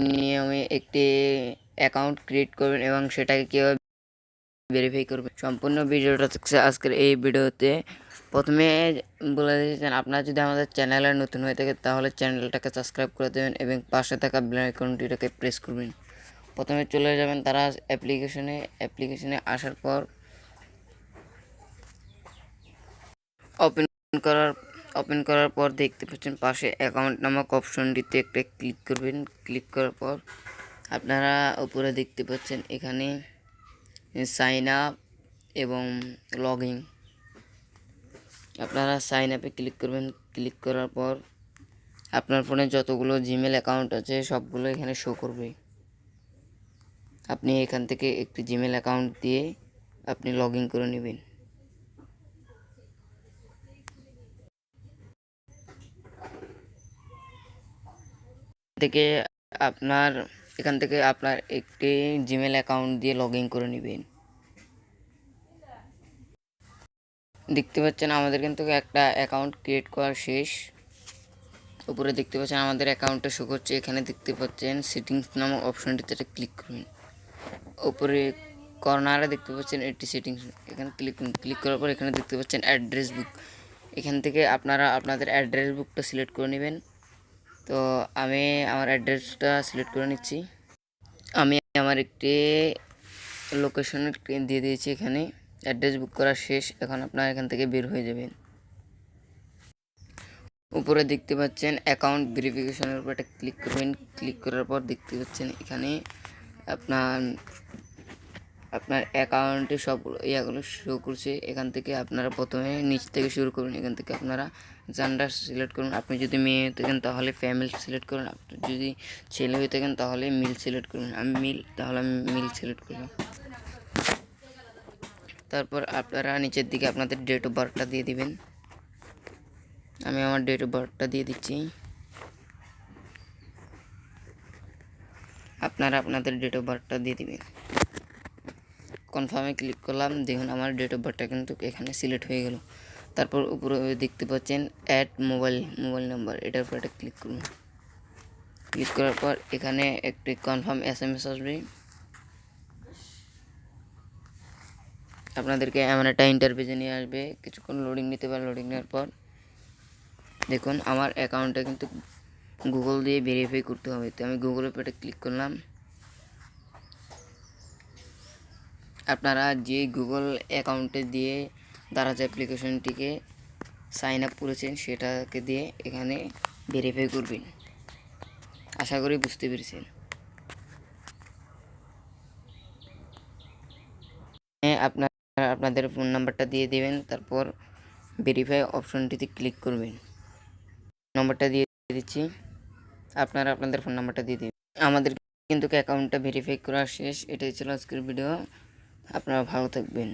নিয়মে একটি account create করবেন এবং সেটাকে কীভাবে ভেরিফাই করবেন। সম্পূর্ণ ভিডিওটা থাকছে আজকের এই ভিডিওতে। প্রথমে বলে দিয়েছেন, আপনারা যদি আমাদের চ্যানেলে নতুন হয়ে থাকে তাহলে চ্যানেলটাকে সাবস্ক্রাইব করে দেবেন এবং পাশে থাকা বেল আইকনটিটাকে প্রেস করবেন। প্রথমে চলে যাবেন তারা অ্যাপ্লিকেশনে আসার পর ওপেন করার পর দেখতে পাচ্ছেন পাশে অ্যাকাউন্ট নামক অপশনটিতে একটা ক্লিক করবেন। ক্লিক করার পর আপনারা উপরে দেখতে পাচ্ছেন এখানে সাইন আপ এবং লগ ইন। আপনারা সাইন আপে ক্লিক করবেন। ক্লিক করার পর আপনার ফোনে যতগুলো জিমেল অ্যাকাউন্ট আছে সবগুলো এখানে শো করবে। আপনি এখান থেকে একটি জিমেল অ্যাকাউন্ট দিয়ে আপনি লগ ইন করে নেবেন। এখান থেকে আপনার একটি জিমেল অ্যাকাউন্ট দিয়ে লগ ইন করে নেবেন। দেখতে পাচ্ছেন আমাদের কিন্তু একটা অ্যাকাউন্ট ক্রিয়েট করা শেষ। উপরে দেখতে পাচ্ছেন আমাদের অ্যাকাউন্টটা শো করছে। এখানে দেখতে পাচ্ছেন সেটিংস নামক অপশনটিতে ক্লিক করবেন। উপরে কর্নারে দেখতে পাচ্ছেন এটি সেটিংস, এখানে ক্লিক করার পর এখানে দেখতে পাচ্ছেন অ্যাড্রেস বুক। এখান থেকে আপনারা আপনাদের অ্যাড্রেস বুকটা সিলেক্ট করে নেবেন। তো আমি আমার অ্যাড্রেসটা সিলেক্ট করে নিচ্ছি। আমি আমার একটি লোকেশনের দিয়ে দিয়েছি। এখানে অ্যাড্রেস বুক করা শেষ। এখন আপনারা এখান থেকে বের হয়ে যাবেন। উপরে দেখতে পাচ্ছেন অ্যাকাউন্ট ভেরিফিকেশনের উপর একটা ক্লিক করবেন। ক্লিক করার পর দেখতে পাচ্ছেন এখানে আপনার অ্যাকাউন্টে সব ইয়াগুলো শো করছে। এখান থেকে আপনারা প্রথমে নিচ থেকে শুরু করুন। এখান থেকে আপনারা জেন্ডার সিলেক্ট করুন। আপনি যদি মেয়ে হয়ে থাকেন তাহলে ফিমেল সিলেক্ট করুন। আপনি যদি ছেলে হয়ে থাকেন তাহলে মেল সিলেক্ট করুন। আমি মেল, তাহলে আমি মেল সিলেক্ট করব। তারপর আপনারা নিচের দিকে আপনাদের ডেট অফ বার্থটা দিয়ে দিবেন। আমি আমার ডেট অফ বার্থটা দিয়ে দিচ্ছি। আপনারা আপনাদের ডেট অফ বার্থটা দিয়ে দিবেন। কনফার্মে ক্লিক করলাম। দেখুন আমার ডেট অফ বার্থটা কিন্তু এখানে সিলেক্ট হয়ে গেল। তারপর উপরে দেখতে পাচ্ছেন অ্যাড মোবাইল নাম্বার, এটার উপর একটা ক্লিক করুন। ক্লিক করার পর এখানে একটি কনফার্ম SMS আসবে। আপনাদেরকে এমন একটা ইন্টারভিউ নিয়ে আসবে, কিছুক্ষণ লোডিং নিতে পারে। লোডিং নেওয়ার পর দেখুন আমার অ্যাকাউন্টটা কিন্তু গুগল দিয়ে ভেরিফাই করতে হবে। তো আমি গুগলের উপর ক্লিক করলাম। আপনারা যে গুগল অ্যাকাউন্টে দিয়ে দারাজ অ্যাপ্লিকেশনটিকে সাইন আপ করেছেন সেটাকে দিয়ে এখানে ভেরিফাই করবেন। আশা করি বুঝতে পেরেছেন। আপনারা আপনাদের ফোন নাম্বারটা দিয়ে দেবেন। তারপর ভেরিফাই অপশনটিতে ক্লিক করবেন। নম্বরটা দিয়ে দিচ্ছি, আপনারা আপনাদের ফোন নাম্বারটা দিয়ে দেবেন। আমাদের কিন্তু অ্যাকাউন্টটা ভেরিফাই করা শেষ। এটাই ছিল আজকের ভিডিও। আপনারা ভালো থাকবেন।